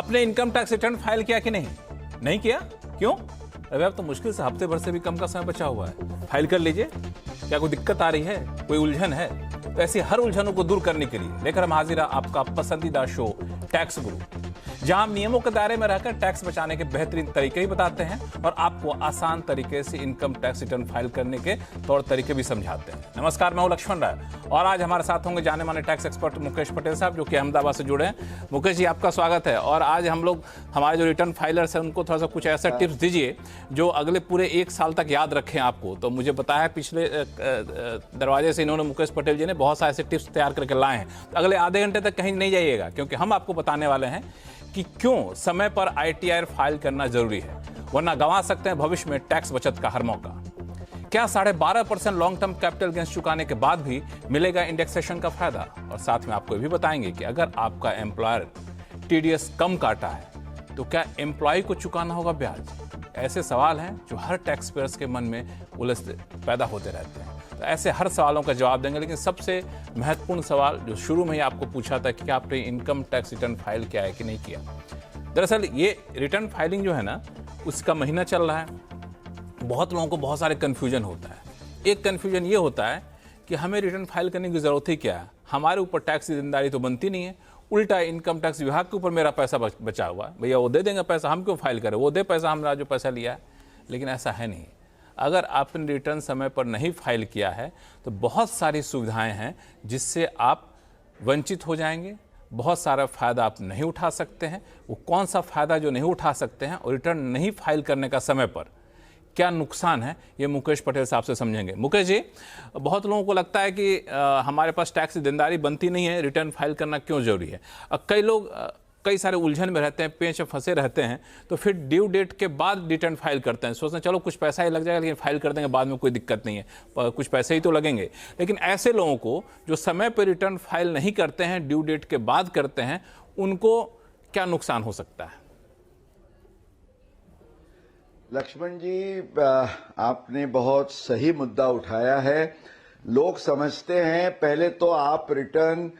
आपने income tax return file किया कि नहीं? नहीं किया? क्यों? अरे अब तो मुश्किल से हफ्ते भर से भी कम का समय बचा हुआ है, फाइल कर लीजिए। क्या कोई दिक्कत आ रही है, कोई उलझन है? तो ऐसी हर उलझनों को दूर करने के लिए लेकर हम हाजिर हैं आपका पसंदीदा शो टैक्स गुरु, जहां हम नियमों के दायरे में रहकर टैक्स बचाने के बेहतरीन तरीके ही बताते हैं और आपको आसान तरीके से इनकम टैक्स रिटर्न फाइल करने के तौर तरीके भी समझाते हैं। नमस्कार, मैं हूं लक्ष्मण राय और आज हमारे साथ होंगे जाने माने टैक्स एक्सपर्ट मुकेश पटेल साहब, जो कि अहमदाबाद से जुड़े हैं। मुकेश जी, आपका स्वागत है। और आज हम लोग हमारे जो रिटर्न फाइलर्स हैं उनको थोड़ा सा कुछ ऐसा टिप्स दीजिए जो अगले पूरे एक साल तक याद रखें आपको। तो मुझे पता है पिछले दरवाजे से इन्होंने, मुकेश पटेल जी ने बहुत सारे ऐसे टिप्स तैयार करके लाए हैं। तो अगले आधे घंटे तक कहीं नहीं जाइएगा, क्योंकि हम आपको बताने वाले हैं कि क्यों समय पर ITR फाइल करना जरूरी है, वरना गंवा सकते हैं भविष्य में टैक्स बचत का हर मौका। क्या 12.5% लॉन्ग टर्म कैपिटल गेंस चुकाने के बाद भी मिलेगा इंडेक्सेशन का फायदा? और साथ में आपको ये भी बताएंगे कि अगर आपका एम्प्लॉयर TDS कम काटा है तो क्या एम्प्लॉय को चुकाना होगा ब्याज? ऐसे सवाल हैं जो हर टैक्स पेयर्स के मन में उलझ पैदा होते रहते हैं। तो ऐसे हर सवालों का जवाब देंगे, लेकिन सबसे महत्वपूर्ण सवाल जो शुरू में ही आपको पूछा था कि क्या आपने इनकम टैक्स रिटर्न फाइल किया है कि नहीं किया। दरअसल ये रिटर्न फाइलिंग जो है ना, उसका महीना चल रहा है। बहुत लोगों को बहुत सारे कन्फ्यूजन होता है। एक कन्फ्यूजन ये होता है कि हमें रिटर्न फाइल करने की ज़रूरत ही क्या है, हमारे ऊपर टैक्स की जिम्मेदारी तो बनती नहीं है। उल्टा इनकम टैक्स विभाग के ऊपर मेरा पैसा बचा हुआ है, भैया वो दे देंगे पैसा, हम क्यों फाइल करें, वो दे पैसा, हमारा जो पैसा लिया है। लेकिन ऐसा है नहीं। अगर आपने रिटर्न समय पर नहीं फाइल किया है तो बहुत सारी सुविधाएं हैं जिससे आप वंचित हो जाएंगे, बहुत सारा फ़ायदा आप नहीं उठा सकते हैं। वो कौन सा फ़ायदा जो नहीं उठा सकते हैं और रिटर्न नहीं फाइल करने का समय पर क्या नुकसान है, ये मुकेश पटेल साहब से समझेंगे। मुकेश जी, बहुत लोगों को लगता है कि हमारे पास टैक्स की देनदारी बनती नहीं है, रिटर्न फाइल करना क्यों ज़रूरी है। कई लोग कई सारे उलझन में रहते हैं, पेच में फंसे रहते हैं, तो फिर ड्यू डेट के बाद रिटर्न फाइल करते हैं। सोचते हैं चलो कुछ पैसा ही लग जाएगा, लेकिन फाइल कर देंगे, बाद में कोई दिक्कत नहीं है, कुछ पैसे ही तो लगेंगे। लेकिन ऐसे लोगों को जो समय पर रिटर्न फाइल नहीं करते हैं, ड्यू डेट के बाद करते हैं, उनको क्या नुकसान हो सकता है? लक्ष्मण जी, आपने बहुत सही मुद्दा उठाया है। लोग समझते हैं पहले तो आप रिटर्न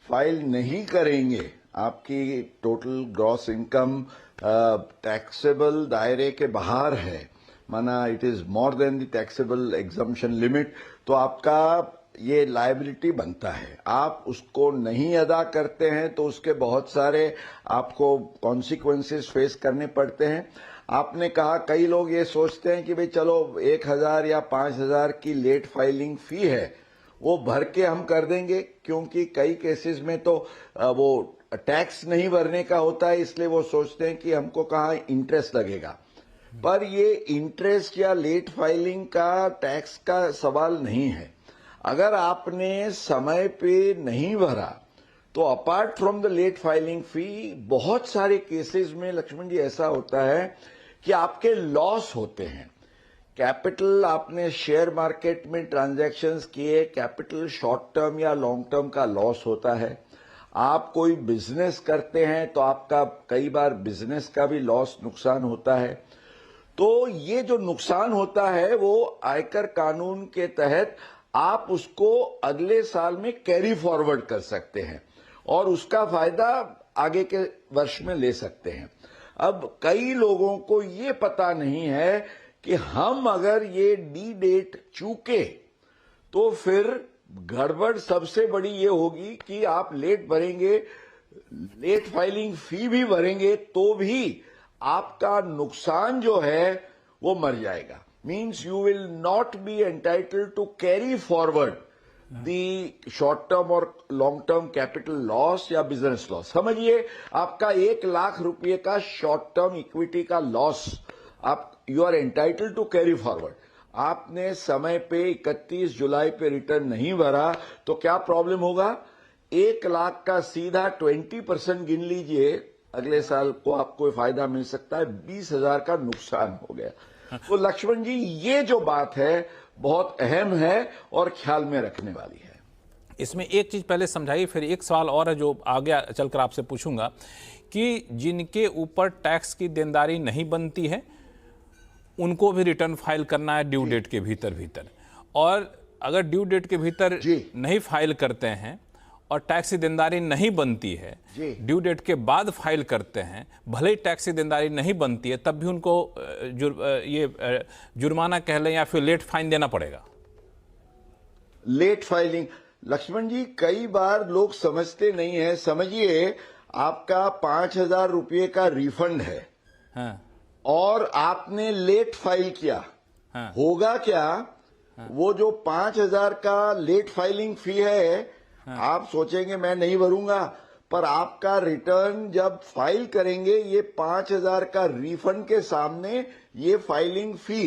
फाइल नहीं करेंगे, आपकी टोटल ग्रॉस इनकम टैक्सेबल दायरे के बाहर है, माना it is more than the taxable exemption limit, तो आपका ये लायबिलिटी बनता है। आप उसको नहीं अदा करते हैं तो उसके बहुत सारे आपको कॉन्सिक्वेंसेस फेस करने पड़ते हैं। आपने कहा कई लोग ये सोचते हैं कि भाई चलो 1,000 या 5,000 की लेट फाइलिंग फी है, वो भर के हम कर देंगे, क्योंकि कई केसेस में तो वो टैक्स नहीं भरने का होता है, इसलिए वो सोचते हैं कि हमको कहाँ इंटरेस्ट लगेगा। पर ये इंटरेस्ट या लेट फाइलिंग का टैक्स का सवाल नहीं है। अगर आपने समय पे नहीं भरा तो apart from the late filing fee, बहुत सारे केसेस में लक्ष्मण जी ऐसा होता है कि आपके लॉस होते हैं। कैपिटल आपने शेयर मार्केट में ट्रांजैक्शंस किए, कैपिटल शॉर्ट टर्म या लॉन्ग टर्म का लॉस होता है। आप कोई बिजनेस करते हैं तो आपका कई बार बिजनेस का भी लॉस नुकसान होता है। तो ये जो नुकसान होता है वो आयकर कानून के तहत आप उसको अगले साल में कैरी फॉरवर्ड कर सकते हैं और उसका फायदा आगे के वर्ष में ले सकते हैं। अब कई लोगों को ये पता नहीं है कि हम अगर ये डी डेट चूके तो फिर गड़बड़ सबसे बड़ी ये होगी कि आप लेट भरेंगे, लेट फाइलिंग फी भी भरेंगे तो भी आपका नुकसान जो है वो मर जाएगा। Means you will not be entitled to carry forward the short term और लॉन्ग टर्म कैपिटल लॉस या बिजनेस लॉस। समझिए आपका 1,00,000 रुपये का शॉर्ट टर्म इक्विटी का लॉस आप you are entitled to carry forward. आपने समय पे 31 जुलाई पे रिटर्न नहीं भरा तो क्या प्रॉब्लम होगा? 1,00,000 का सीधा 20% गिन लीजिए, अगले साल को आपको फायदा मिल सकता है, 20,000 का नुकसान हो गया। तो लक्ष्मण जी, ये जो बात है बहुत अहम है और ख्याल में रखने वाली है। इसमें एक चीज़ पहले समझाइए, फिर एक सवाल और है जो आगे चलकर आपसे पूछूंगा कि जिनके ऊपर टैक्स की देनदारी नहीं बनती है उनको भी रिटर्न फाइल करना है ड्यू डेट के भीतर, और अगर ड्यू डेट के भीतर नहीं फाइल करते हैं और टैक्स की देनदारी नहीं बनती है, जी। ड्यू डेट के बाद फाइल करते हैं, भले ही टैक्स की देनदारी नहीं बनती है, तब भी उनको जुर्माना कह लें या फिर लेट फाइन देना पड़ेगा। लेट फाइलिंग, लक्ष्मण जी, कई बार लोग समझते नहीं है। समझिए आपका 5,000 रुपये का रिफंड है, हाँ, और आपने लेट फाइल किया, हाँ, होगा क्या? वो जो 5,000 का लेट फाइलिंग फी है, आप सोचेंगे मैं नहीं भरूंगा, पर आपका रिटर्न जब फाइल करेंगे, ये 5,000 का रिफंड के सामने ये फाइलिंग फी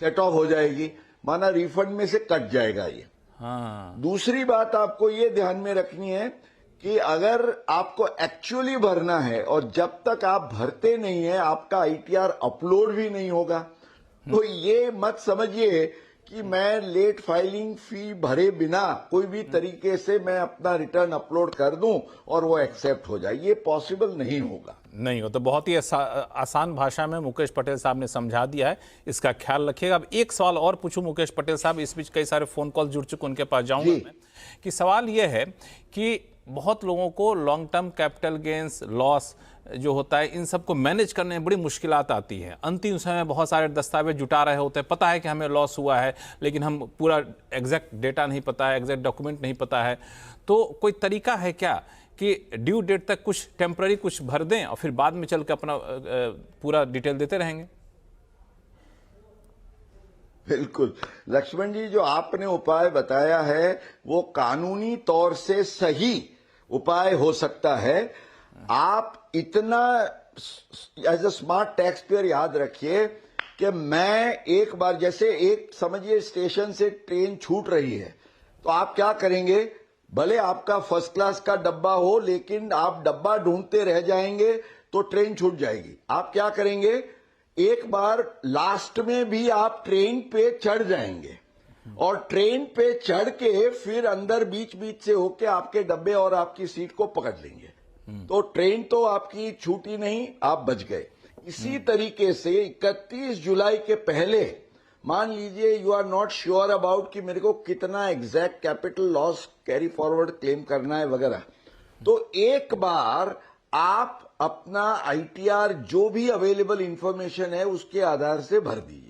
सेट ऑफ हो जाएगी, माना रिफंड में से कट जाएगा ये। हाँ, दूसरी बात आपको ये ध्यान में रखनी है कि अगर आपको एक्चुअली भरना है और जब तक आप भरते नहीं है आपका आईटीआर अपलोड भी नहीं होगा, तो ये मत समझिए कि मैं लेट फाइलिंग फी भरे बिना कोई भी तरीके से मैं अपना रिटर्न अपलोड कर दूं और वो एक्सेप्ट हो जाए, ये पॉसिबल नहीं होगा। नहीं हो तो बहुत ही आसान भाषा में मुकेश पटेल साहब ने समझा दिया है, इसका ख्याल रखिएगा। अब एक सवाल और पूछूं मुकेश पटेल साहब, इस बीच कई सारे फोन कॉल जुड़ चुके, उनके पास जाऊंगा मैं, कि सवाल यह है कि बहुत लोगों को long term capital gains loss जो होता है, इन सबको मैनेज करने में बड़ी मुश्किलात आती है। अंतिम समय में बहुत सारे दस्तावेज जुटा रहे होते हैं, पता है कि हमें लॉस हुआ है, लेकिन हम पूरा एग्जैक्ट डेटा नहीं पता है, एग्जैक्ट डॉक्यूमेंट नहीं पता है। तो कोई तरीका है क्या कि ड्यू डेट तक कुछ टेम्पररी कुछ भर दें और फिर बाद में चल के अपना पूरा डिटेल देते रहेंगे? बिल्कुल लक्ष्मण जी, जो आपने उपाय बताया है वो कानूनी तौर से सही उपाय हो सकता है। आप इतना as a smart taxpayer याद रखिए कि मैं एक बार, जैसे एक समझिए स्टेशन से ट्रेन छूट रही है, तो आप क्या करेंगे? भले आपका फर्स्ट क्लास का डब्बा हो, लेकिन आप डब्बा ढूंढते रह जाएंगे तो ट्रेन छूट जाएगी। आप क्या करेंगे? एक बार लास्ट में भी आप ट्रेन पे चढ़ जाएंगे और ट्रेन पे चढ़ के फिर अंदर बीच बीच से होके आपके डब्बे और आपकी सीट को पकड़ लेंगे, तो ट्रेन तो आपकी छूटी नहीं, आप बच गए। इसी तरीके से 31 जुलाई के पहले मान लीजिए you are not sure about कि मेरे को कितना exact capital loss carry forward claim करना है वगैरह, तो एक बार आप अपना आईटीआर जो भी अवेलेबल इंफॉर्मेशन है उसके आधार से भर दीजिए।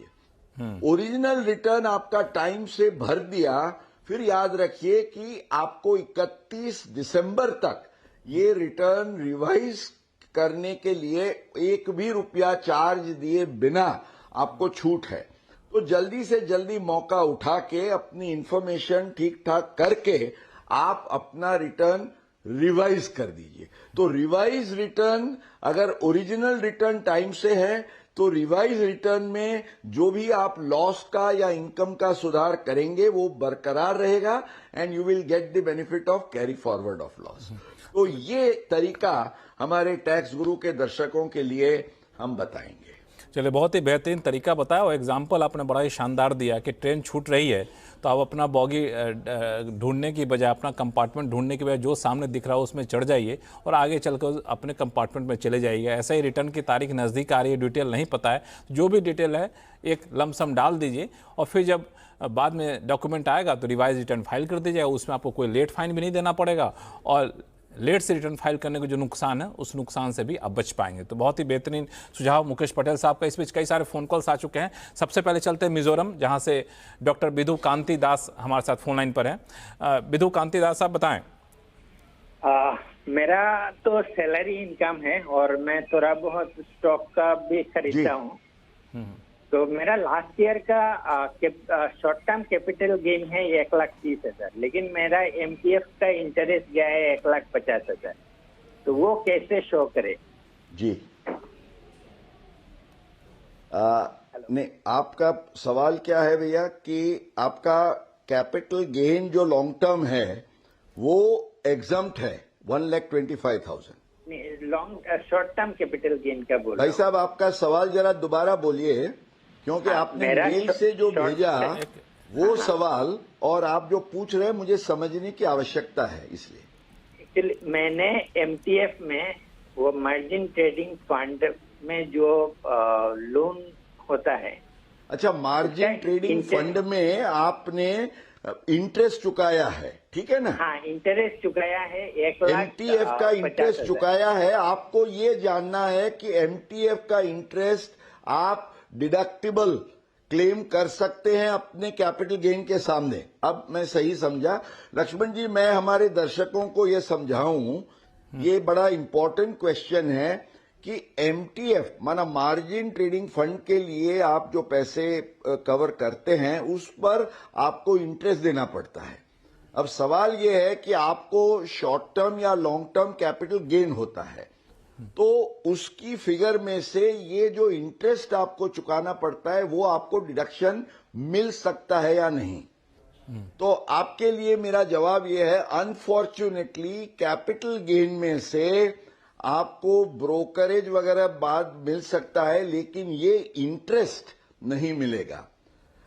ओरिजिनल रिटर्न आपका टाइम से भर दिया, फिर याद रखिए कि आपको 31 दिसंबर तक ये रिटर्न रिवाइज करने के लिए 1 भी रुपया चार्ज दिए बिना आपको छूट है। तो जल्दी से जल्दी मौका उठा के अपनी इंफॉर्मेशन ठीक ठाक करके आप अपना रिटर्न रिवाइज कर दीजिए। तो रिवाइज रिटर्न, अगर ओरिजिनल रिटर्न टाइम से है तो रिवाइज रिटर्न में जो भी आप लॉस का या इनकम का सुधार करेंगे वो बरकरार रहेगा and you will get the benefit of carry forward of loss. तो ये तरीका हमारे टैक्स गुरु के दर्शकों के लिए हम बताएंगे। चलिए, बहुत ही बेहतरीन तरीका बताया और एग्जाम्पल आपने बड़ा ही शानदार दिया कि ट्रेन छूट रही है तो आप अपना बॉगी ढूंढने की बजाय, अपना कंपार्टमेंट ढूंढने की बजाय जो सामने दिख रहा है उसमें चढ़ जाइए और आगे चलकर अपने कंपार्टमेंट में चले जाइए। ऐसा ही रिटर्न की तारीख नज़दीक आ रही है, डिटेल नहीं पता है, जो भी डिटेल है एक लमसम डाल दीजिए और फिर जब बाद में डॉक्यूमेंट आएगा तो रिवाइज रिटर्न फाइल कर दीजिएगा। उसमें आपको कोई लेट फाइन भी नहीं देना पड़ेगा और लेट से रिटर्न फाइल करने का जो नुकसान है उस नुकसान से भी आप बच पाएंगे। तो बहुत ही बेहतरीन सुझाव मुकेश पटेल साहब का। इस बीच कई सारे फोन कॉल्स आ चुके हैं। सबसे पहले चलते हैं मिजोरम, जहां से डॉक्टर बिधु कांति दास हमारे साथ फोन लाइन पर हैं। बिधु कांति दास साहब बताएं। मेरा तो सैलरी इनकम है और मैं थोड़ा बहुत स्टॉक का भी खरीदता हूँ। तो मेरा लास्ट ईयर का शॉर्ट टर्म कैपिटल गेन है 1,30,000, लेकिन मेरा एमटीएफ का इंटरेस्ट गया है 1,50,000। तो वो कैसे शो करे? जी नहीं, आपका सवाल क्या है भैया कि आपका कैपिटल गेन जो लॉन्ग टर्म है वो एग्जम्प्ट है 1,25,000। Long short term capital gain का बोल भाई साहब, आपका सवाल जरा दोबारा बोलिए, क्योंकि आपने मेल से जो भेजा वो सवाल और आप जो पूछ रहे हैं मुझे समझने की आवश्यकता है, इसलिए। मैंने एमटीएफ में वो मार्जिन ट्रेडिंग फंड में जो लोन होता है, अच्छा, मार्जिन ट्रेडिंग फंड में आपने इंटरेस्ट चुकाया है, ठीक है ना? हाँ, इंटरेस्ट चुकाया है 1,50,000। एमटीएफ का इंटरेस्ट चुकाया है। आपको ये जानना है कि एमटीएफ का इंटरेस्ट आप डिडक्टिबल क्लेम कर सकते हैं अपने कैपिटल गेन के सामने। अब मैं सही समझा लक्ष्मण जी? मैं हमारे दर्शकों को ये समझाऊं, ये बड़ा इंपॉर्टेंट क्वेश्चन है कि एमटीएफ माना मार्जिन ट्रेडिंग फंड के लिए आप जो पैसे कवर करते हैं उस पर आपको इंटरेस्ट देना पड़ता है। अब सवाल यह है कि आपको शॉर्ट टर्म या लॉन्ग टर्म कैपिटल गेन होता है, तो उसकी फिगर में से ये जो इंटरेस्ट आपको चुकाना पड़ता है वो आपको डिडक्शन मिल सकता है या नहीं? तो आपके लिए मेरा जवाब यह है, अनफॉर्चुनेटली कैपिटल गेन में से आपको ब्रोकरेज वगैरह बाद मिल सकता है, लेकिन ये इंटरेस्ट नहीं मिलेगा।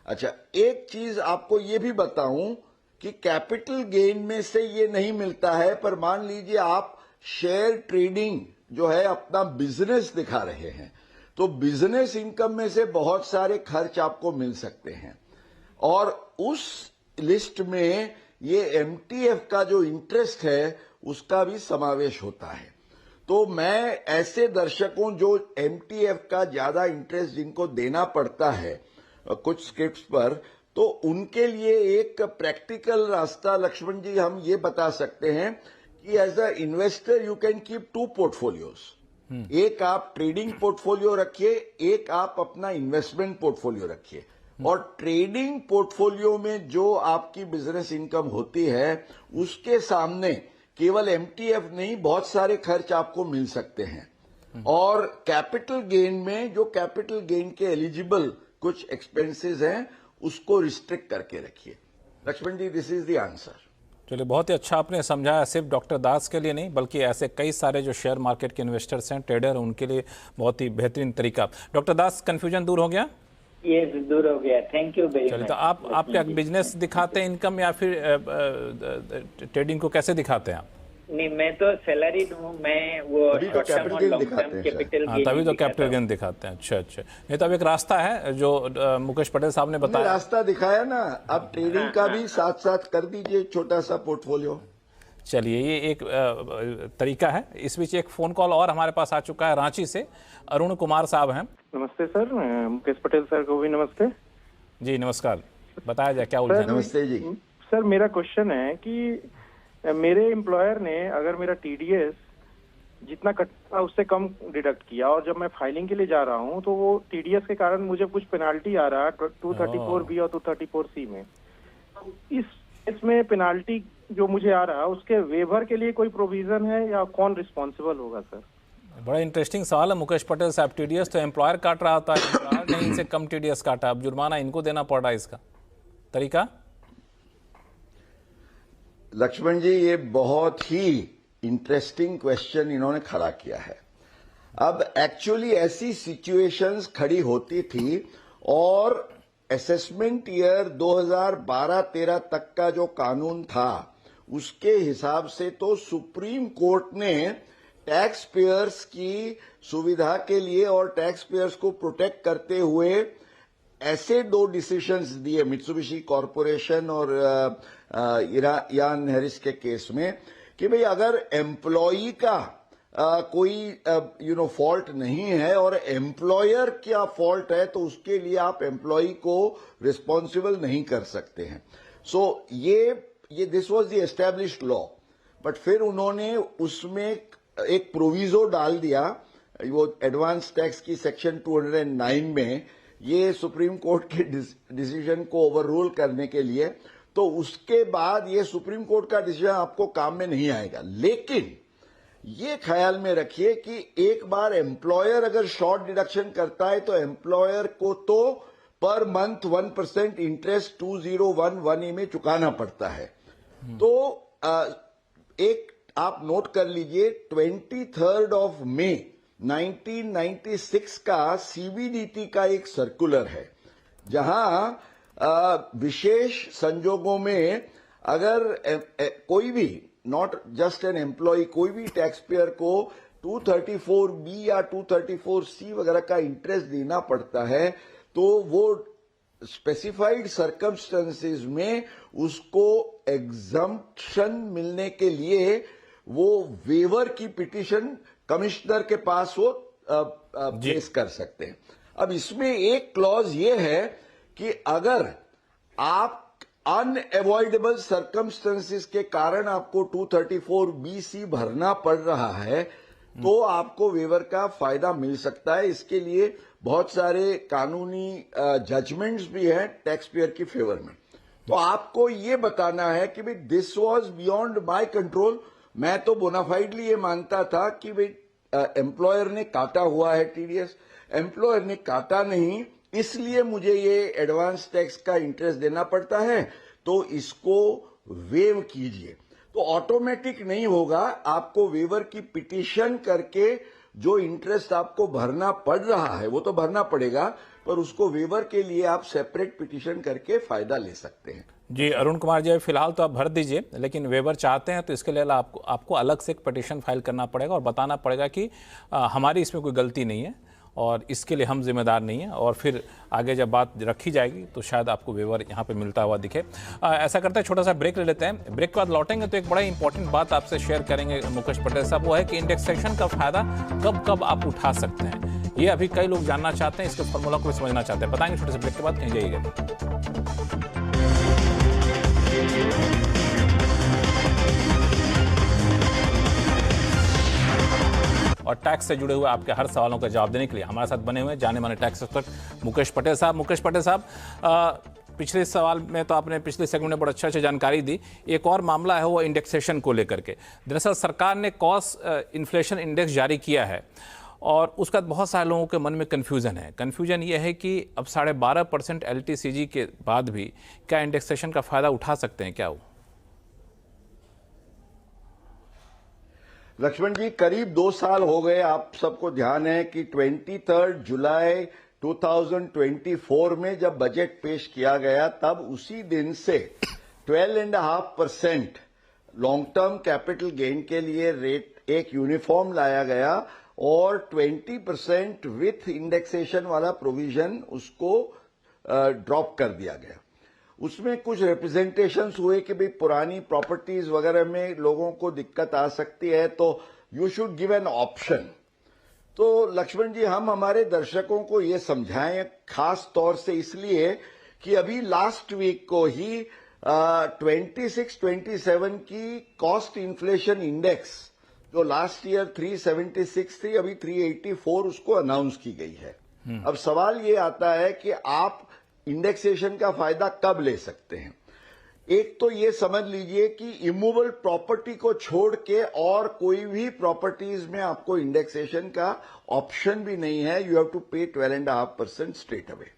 अच्छा, एक चीज आपको ये भी बताऊं कि कैपिटल गेन में से ये नहीं मिलता है, पर मान लीजिए आप शेयर ट्रेडिंग जो है अपना बिजनेस दिखा रहे हैं, तो बिजनेस इनकम में से बहुत सारे खर्च आपको मिल सकते हैं और उस लिस्ट में ये एमटीएफ का जो इंटरेस्ट है उसका भी समावेश होता है। तो मैं ऐसे दर्शकों जो एमटीएफ का ज्यादा इंटरेस्ट जिनको देना पड़ता है कुछ स्क्रिप्ट्स पर, तो उनके लिए एक प्रैक्टिकल रास्ता लक्ष्मण जी हम ये बता सकते हैं कि as a investor you can keep 2 portfolios. एक आप ट्रेडिंग पोर्टफोलियो रखिए, एक आप अपना इन्वेस्टमेंट पोर्टफोलियो रखिए। और ट्रेडिंग पोर्टफोलियो में जो आपकी बिजनेस इनकम होती है उसके सामने केवल एमटीएफ नहीं, बहुत सारे खर्च आपको मिल सकते हैं। और कैपिटल गेन में जो कैपिटल गेन के एलिजिबल कुछ एक्सपेंसेस हैं उसको रिस्ट्रिक्ट करके रखिए। लक्ष्मण जी, दिस इज द आंसर। चलिए, बहुत ही अच्छा आपने समझाया, सिर्फ डॉक्टर दास के लिए नहीं बल्कि ऐसे कई सारे जो शेयर मार्केट के इन्वेस्टर्स हैं, ट्रेडर, उनके लिए बहुत ही बेहतरीन तरीका। डॉक्टर दास, कंफ्यूजन दूर हो गया? ये दूर हो गया, थैंक यू वेरी चलिए, मच। तो आप क्या बिजनेस दिखाते हैं इनकम या फिर ट्रेडिंग को कैसे दिखाते हैं आप? नहीं, मैं तो सैलरीड हूँ, मैं वो अभी तो शॉर्ट टर्म capital और gain लॉन्ग दिखाते टर्म हैं कैपिटल हाँ, तभी तो कैपिटल गेन दिखाते हैं। अच्छा अच्छा, नहीं तो अब एक रास्ता है जो मुकेश पटेल साहब ने हमने बताया। रास्ता दिखाया ना, अब ट्रेडिंग का भी साथ साथ कर दीजिए छोटा सा पोर्टफोलियो। चलिए, ये एक तरीका है। इस बीच एक फोन कॉल और हमारे पास आ चुका है रांची से, अरुण कुमार साहब हैं। नमस्ते सर, मुकेश पटेल सर को भी नमस्ते जी। नमस्कार, बताया जाए क्या उलझन? नमस्ते जी। सर, मेरा क्वेश्चन है कि मेरे एम्प्लॉयर ने अगर मेरा टीडीएस जितना कटा उससे कम डिडक्ट किया और जब मैं फाइलिंग के लिए जा रहा हूं तो वो टीडीएस के कारण मुझे कुछ पेनाल्टी आ रहा है 234B और 234C में। इसमें पेनाल्टी जो मुझे आ रहा है उसके वेवर के लिए कोई प्रोविजन है या कौन रिस्पॉन्सिबल होगा सर? बड़ा इंटरेस्टिंग सवाल है मुकेश पटेल साहब। टीडीएस तो एम्प्लॉयर काट रहा होता है, एम्प्लॉयर ने इनसे कम टीडीएस काटा, अब जुर्माना इनको देना पड़ रहा है। इसका तरीका? लक्ष्मण जी, ये बहुत ही इंटरेस्टिंग क्वेश्चन इन्होंने खड़ा किया है। अब एक्चुअली ऐसी सिचुएशंस खड़ी होती थी और असेसमेंट ईयर 2012-13 तक का जो कानून था उसके हिसाब से तो सुप्रीम कोर्ट ने टैक्स पेयर्स की सुविधा के लिए और टैक्स पेयर्स को प्रोटेक्ट करते हुए ऐसे 2 डिसीजंस दिए, मित्सुबिशी कॉरपोरेशन और यान हैरिस के केस में, कि भाई अगर एम्प्लॉई का कोई फॉल्ट नहीं है और एम्प्लॉयर क्या फॉल्ट है तो उसके लिए आप एम्प्लॉई को रिस्पॉन्सिबल नहीं कर सकते हैं। सो ये this was the established law, but फिर उन्होंने उसमें एक प्रोविजो डाल दिया, वो एडवांस टैक्स की सेक्शन 209 में, ये सुप्रीम कोर्ट के डिसीजन को ओवररूल करने के लिए। तो उसके बाद ये सुप्रीम कोर्ट का डिसीजन आपको काम में नहीं आएगा। लेकिन ये ख्याल में रखिए कि एक बार एम्प्लॉयर अगर शॉर्ट डिडक्शन करता है तो एम्प्लॉयर को तो पर मंथ 1% इंटरेस्ट 2011 में चुकाना पड़ता है। तो एक आप नोट कर लीजिए, 23 मई 1996 का सीबीडीटी का एक सर्कुलर है जहां विशेष संजोगों में अगर कोई भी, नॉट जस्ट एन एम्प्लॉय, कोई भी टैक्स पेयर को 234B या 234C वगैरह का इंटरेस्ट देना पड़ता है तो वो स्पेसिफाइड सर्कमस्टेंसेस में उसको एग्जम्पशन मिलने के लिए वो वेवर की पिटीशन कमिश्नर के पास वो पेश कर सकते हैं। अब इसमें एक क्लॉज ये है कि अगर आप अनएवॉइडेबल सर्कमस्टेंसेस के कारण आपको 234BC भरना पड़ रहा है तो आपको वेवर का फायदा मिल सकता है। इसके लिए बहुत सारे कानूनी जजमेंट्स भी हैं टैक्स पेयर की फेवर में। तो आपको ये बताना है कि भाई this was beyond my control. मैं तो बोनाफाइडली ये मानता था कि भाई एम्प्लॉयर ने काटा हुआ है टीडीएस, एम्प्लॉयर ने काटा नहीं, इसलिए मुझे ये एडवांस टैक्स का इंटरेस्ट देना पड़ता है, तो इसको वेव कीजिए। तो ऑटोमेटिक नहीं होगा, आपको वेवर की पिटीशन करके जो इंटरेस्ट आपको भरना पड़ रहा है वो तो भरना पड़ेगा, पर उसको वेवर के लिए आप सेपरेट पिटीशन करके फायदा ले सकते हैं। जी अरुण कुमार जी, फिलहाल तो आप भर दीजिए, लेकिन वेवर चाहते हैं तो इसके लिए आपको अलग से एक पिटीशन फाइल करना पड़ेगा और बताना पड़ेगा कि हमारी इसमें कोई गलती नहीं है और इसके लिए हम जिम्मेदार नहीं हैं, और फिर आगे जब बात रखी जाएगी तो शायद आपको वेवर यहाँ पे मिलता हुआ दिखे। ऐसा करते हैं, छोटा सा ब्रेक ले लेते हैं। ब्रेक के बाद लौटेंगे तो एक बड़ा इंपॉर्टेंट बात आपसे शेयर करेंगे मुकेश पटेल साहब, वो है कि इंडेक्सेशन का फायदा कब कब आप उठा सकते हैं। ये अभी कई लोग जानना चाहते हैं, इसके फॉर्मूला को भी समझना चाहते हैं। बताएंगे छोटे से ब्रेक के बाद, कहीं जाइएगा। और टैक्स से जुड़े हुए आपके हर सवालों का जवाब देने के लिए हमारे साथ बने हुए जाने माने टैक्स एक्सपर्ट मुकेश पटेल साहब। मुकेश पटेल साहब, पिछले सवाल में तो आपने पिछले सेगमेंट में बड़ा अच्छा जानकारी दी। एक और मामला है वो इंडेक्सेशन को लेकर के। दरअसल सरकार ने कॉस्ट इन्फ्लेशन इंडेक्स जारी किया है और उसका बहुत सारे लोगों के मन में कन्फ्यूजन है। कन्फ्यूजन ये है कि अब 12.5% LTCG के बाद भी क्या इंडेक्सेशन का फायदा उठा सकते हैं क्या वो? लक्ष्मण जी, करीब 2 साल हो गए, आप सबको ध्यान है कि 23 जुलाई 2024 में जब बजट पेश किया गया तब उसी दिन से 12.5% लॉन्ग टर्म कैपिटल गेन के लिए रेट एक यूनिफॉर्म लाया गया और 20% विथ इंडेक्सेशन वाला प्रोविजन उसको ड्रॉप कर दिया गया। उसमें कुछ रिप्रेजेंटेशंस हुए कि भाई पुरानी प्रॉपर्टीज वगैरह में लोगों को दिक्कत आ सकती है तो you should give an option. तो लक्ष्मण जी, हम हमारे दर्शकों को ये समझाएं, खास तौर से इसलिए कि अभी लास्ट वीक को ही 26-27 की कॉस्ट इन्फ्लेशन इंडेक्स जो लास्ट ईयर 376 थी, अभी 384 उसको अनाउंस की गई है। अब सवाल ये आता है कि आप इंडेक्सेशन का फायदा कब ले सकते हैं। एक तो ये समझ लीजिए कि इमूवेबल प्रॉपर्टी को छोड़ के और कोई भी प्रॉपर्टीज में आपको इंडेक्सेशन का ऑप्शन भी नहीं है। यू हैव टू पे 12.5% स्ट्रेट अवे।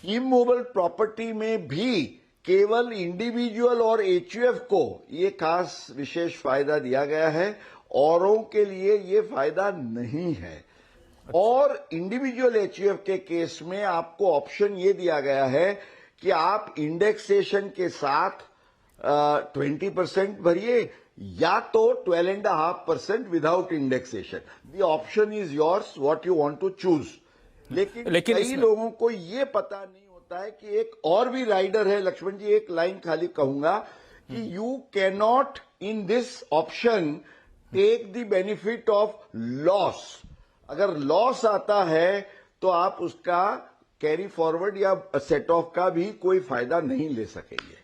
इमूवेबल प्रॉपर्टी में भी केवल इंडिविजुअल और HUF को ये खास विशेष फायदा दिया गया है, औरों के लिए ये फायदा नहीं है। और इंडिविजुअल HUF के केस में आपको ऑप्शन ये दिया गया है कि आप इंडेक्सेशन के साथ 20% भरिए या तो 12.5% without indexation. The option is yours, what you want to choose. लेकिन कई लोगों को ये पता नहीं होता है कि एक और भी राइडर है। लक्ष्मण जी, एक लाइन खाली कहूंगा कि you can not in this option take the benefit of loss. अगर लॉस आता है तो आप उसका कैरी फॉरवर्ड या सेट ऑफ का भी कोई फायदा नहीं ले सकेंगे।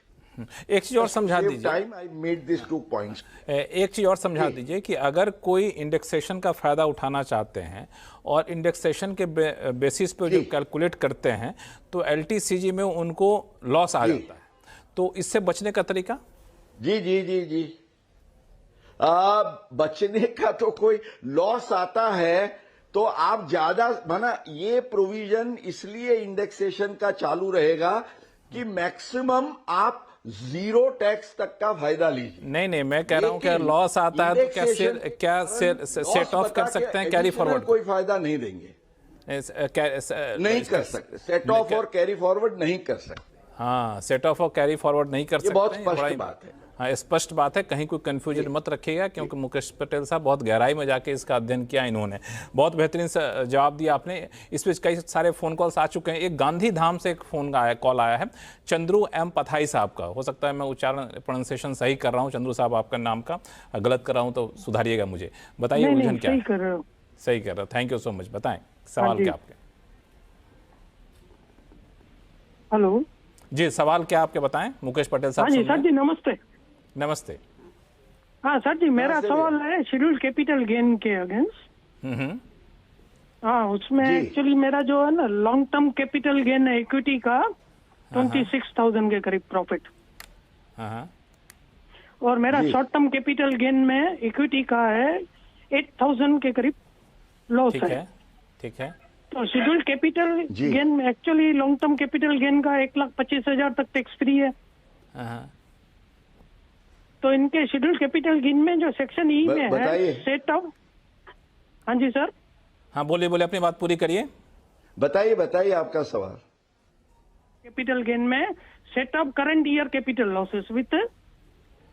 एक चीज और समझा दीजिए, time I made this 2 points. एक चीज और समझा दीजिए कि अगर कोई इंडेक्सेशन का फायदा उठाना चाहते हैं और इंडेक्सेशन के बेसिस पे जो कैलकुलेट करते हैं तो LTCG में उनको लॉस आ जाता है, तो इससे बचने का तरीका? जी जी जी जी, बचने का तो कोई लॉस आता है तो आप ज्यादा माना ये प्रोविजन इसलिए इंडेक्सेशन का चालू रहेगा कि मैक्सिमम आप 0 टैक्स तक का फायदा लीजिए। नहीं, मैं कह रहा हूं कि लॉस आता है तो क्या सेट ऑफ कर सकते हैं कैरी फॉरवर्ड? कोई फायदा नहीं देंगे, नहीं कर सकते। सेट ऑफ और कैरी फॉरवर्ड नहीं कर सकते। हाँ, सेट ऑफ और कैरी फॉरवर्ड नहीं कर सकते, बहुत स्पष्ट बात है। हाँ, स्पष्ट बात है, कहीं कोई कंफ्यूजन मत रखिएगा, क्योंकि मुकेश पटेल साहब बहुत गहराई में जाके इसका अध्ययन किया इन्होंने। बहुत बेहतरीन जवाब दिया आपने। इस पर कई सारे फ़ोन कॉल्स आ चुके हैं। एक गांधी धाम से एक कॉल आया है चंद्रू एम पथाई साहब का। हो सकता है मैं उच्चारण प्रोनाउंसिएशन सही कर रहा हूँ चंद्रू साहब आपका नाम का, गलत कर रहा हूँ तो सुधारिएगा मुझे। बताइए उलझन क्या है? सही कर रहे हो। सही कर रहे हो, थैंक यू सो मच। बताएं सवाल क्या आपके? हेलो जी, सवाल क्या आपके बताएं, मुकेश पटेल साहब। हाँ जी सर जी, नमस्ते। नमस्ते। हाँ सर जी, मेरा सवाल है शेड्यूल्ड कैपिटल गेन के अगेंस्ट। हाँ, उसमें एक्चुअली मेरा जो है ना लॉन्ग टर्म कैपिटल गेन है इक्विटी का 26,000 के करीब प्रॉफिट, और मेरा शॉर्ट टर्म कैपिटल गेन में इक्विटी का है 8,000 के करीब लॉस है। ठीक है। तो शेड्यूल्ड कैपिटल गेन में actually long term capital gain का 1,25,000 तक टैक्स फ्री है। तो इनके शेड्यूल्ड कैपिटल गेन में जो सेक्शन ई में है सेट ऑफ। हाँ जी सर। हाँ बोलिए बोलिए, अपनी बात पूरी करिए। बताइए आपका सवाल। कैपिटल गेन में set of current year capital losses with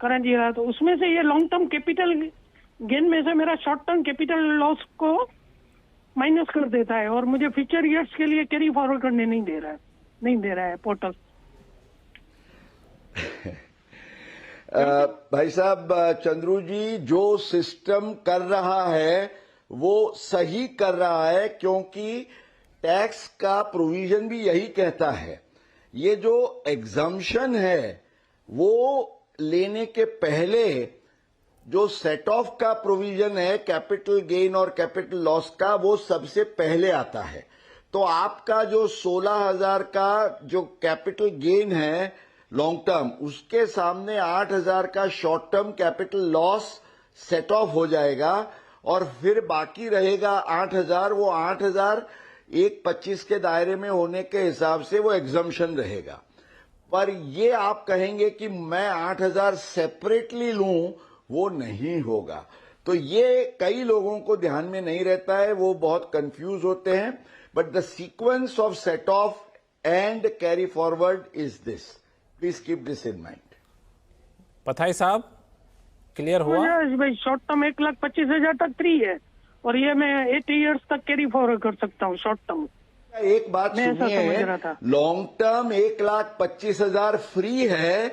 current year, तो उसमें से ये लॉन्ग टर्म कैपिटल गेन में से मेरा शॉर्ट टर्म कैपिटल लॉस को माइनस कर देता है, और मुझे फ्यूचर ईयर्स के लिए कैरी फॉरवर्ड करने नहीं दे रहा है पोर्टल। भाई साहब चंद्रू जी, जो सिस्टम कर रहा है वो सही कर रहा है, क्योंकि टैक्स का प्रोविजन भी यही कहता है। ये जो एग्जम्पशन है वो लेने के पहले जो सेट ऑफ का प्रोविजन है कैपिटल गेन और कैपिटल लॉस का, वो सबसे पहले आता है। तो आपका जो 16,000 का जो कैपिटल गेन है लॉन्ग टर्म, उसके सामने 8,000 का short term capital loss set of हो जाएगा, और फिर बाकी रहेगा 8,000। वो 8,000 1/25 के दायरे में होने के हिसाब से वो एग्जम्पशन रहेगा। पर ये आप कहेंगे कि मैं 8,000 सेपरेटली लूं, वो नहीं होगा। तो ये कई लोगों को ध्यान में नहीं रहता है, वो बहुत कंफ्यूज होते हैं। But the sequence of set off and carry forward is this, please keep this in mind. Pathai साहब क्लियर हुआ? भाई शॉर्ट टर्म 1,25,000 तक फ्री है, और ये मैं 8 इयर्स तक कैरी फॉरवर्ड कर सकता हूँ शॉर्ट टर्म। एक बात सुनिए, लॉन्ग टर्म 1,25,000 फ्री है,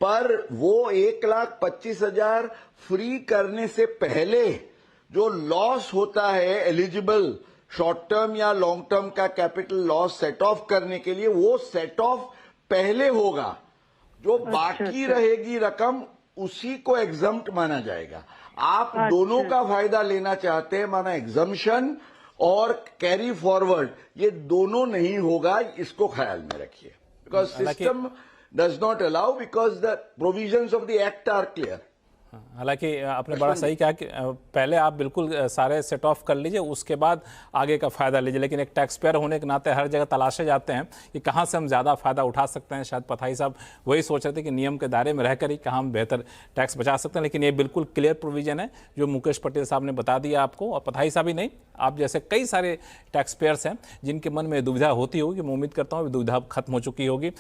पर वो 1,25,000 फ्री करने से पहले जो लॉस होता है एलिजिबल शॉर्ट टर्म या लॉन्ग टर्म का कैपिटल लॉस सेट ऑफ करने के लिए, वो सेट ऑफ पहले होगा। जो बाकी रहेगी रकम उसी को एग्जम्प्ट माना जाएगा। आप दोनों का फायदा लेना चाहते हैं, माना एग्जम्पशन और कैरी फॉरवर्ड, ये दोनों नहीं होगा, इसको ख्याल में रखिए। Because system does not allow, because the provisions of the act are clear. हालांकि आपने बड़ा सही कहा कि पहले आप बिल्कुल सारे सेट ऑफ कर लीजिए, उसके बाद आगे का फ़ायदा लीजिए। लेकिन एक टैक्स पेयर होने के नाते हर जगह तलाशे जाते हैं कि कहाँ से हम ज़्यादा फ़ायदा उठा सकते हैं। शायद पथाई साहब वही सोच रहे थे कि नियम के दायरे में रहकर ही कहाँ हम बेहतर टैक्स बचा सकते हैं। लेकिन ये बिल्कुल क्लियर प्रोविजन है जो मुकेश पटेल साहब ने बता दिया आपको, और पथाई साहब ही नहीं, आप जैसे कई सारे टैक्स पेयर्स हैं जिनके मन में दुविधा होती होगी। मैं उम्मीद करता हूँ दुविधा खत्म हो चुकी होगी।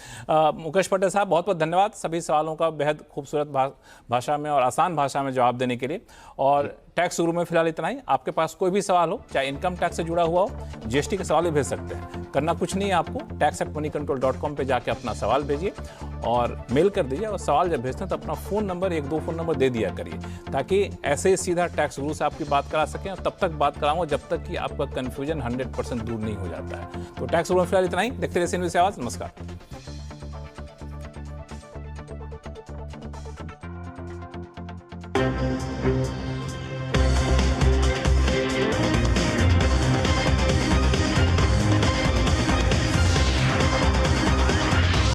मुकेश पटेल साहब बहुत बहुत धन्यवाद सभी सवालों का बेहद खूबसूरत भाषा में और आसान भाषा में जवाब देने के लिए। और टैक्स गुरु में फिलहाल इतना ही। आपके पास कोई भी सवाल हो, चाहे इनकम टैक्स से जुड़ा हुआ हो, जीएसटी के सवाल भी भेज सकते हैं। करना कुछ नहीं है आपको, tax@moneycontrol.com पे जाके अपना सवाल भेजिए और मेल कर दीजिए। और सवाल जब भेजते हैं तो अपना फ़ोन नंबर 1-2 फ़ोन नंबर दे दिया करिए, ताकि ऐसे ही सीधा टैक्स गुरु से आपकी बात करा सकें। और तब तक बात कराऊंगा जब तक कि आपका कन्फ्यूजन 100% दूर नहीं हो जाता है। तो टैक्स गुरु में फिलहाल इतना ही। देखते रहिए CNBC आवाज़। नमस्कार।